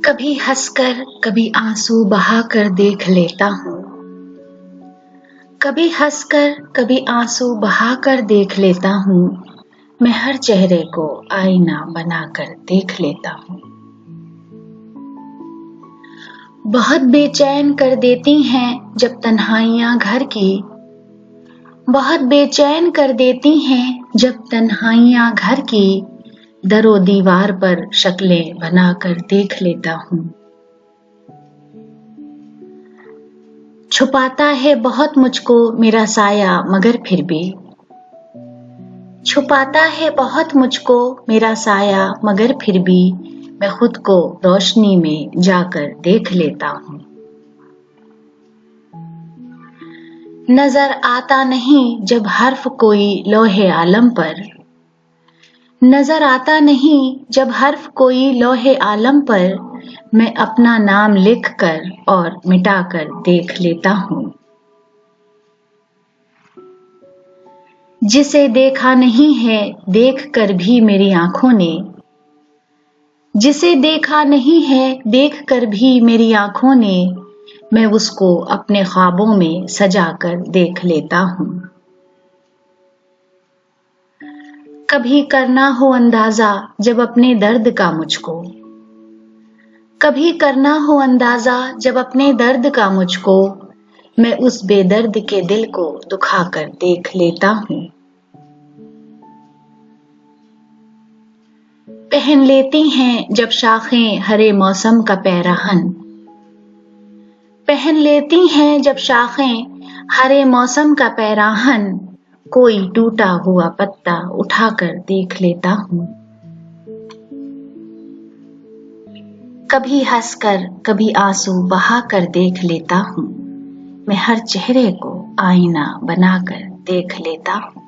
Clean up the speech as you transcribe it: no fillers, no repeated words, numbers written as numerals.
कभी हंसकर कभी आंसू बहाकर देख लेता हूँ। कभी हंसकर कभी आंसू बहाकर देख लेता हूँ। मैं हर चेहरे को आईना बनाकर देख लेता हूँ। बहुत बेचैन कर देती हैं जब तन्हाइयाँ घर की। बहुत बेचैन कर देती हैं जब तन्हाइयाँ घर की। दरो दीवार पर शक्लें बनाकर देख लेता हूँ। छुपाता है बहुत मुझको मेरा साया मगर फिर भी। छुपाता है बहुत मुझको मेरा साया मगर फिर भी मैं खुद को रोशनी में जाकर देख लेता हूँ। नजर आता नहीं जब हर्फ कोई लोहे आलम पर। नजर आता नहीं जब हर्फ कोई लोहे आलम पर मैं अपना नाम लिखकर और मिटाकर देख लेता हूँ। जिसे देखा नहीं है देख कर भी मेरी आंखों ने। जिसे देखा नहीं है देख कर भी मेरी आंखों ने मैं उसको अपने ख्वाबों में सजाकर देख लेता हूँ। कभी करना हो अंदाजा जब अपने दर्द का मुझको। कभी करना हो अंदाजा जब अपने दर्द का मुझको मैं उस बेदर्द के दिल को दुखाकर देख लेता हूँ। पहन लेती हैं जब शाखें हरे मौसम का पैराहन। पहन लेती हैं जब शाखें हरे मौसम का पैराहन कोई टूटा हुआ पत्ता उठाकर देख लेता हूँ। कभी हंसकर कभी आंसू बहाकर देख लेता हूँ। मैं हर चेहरे को आईना बनाकर देख लेता हूँ।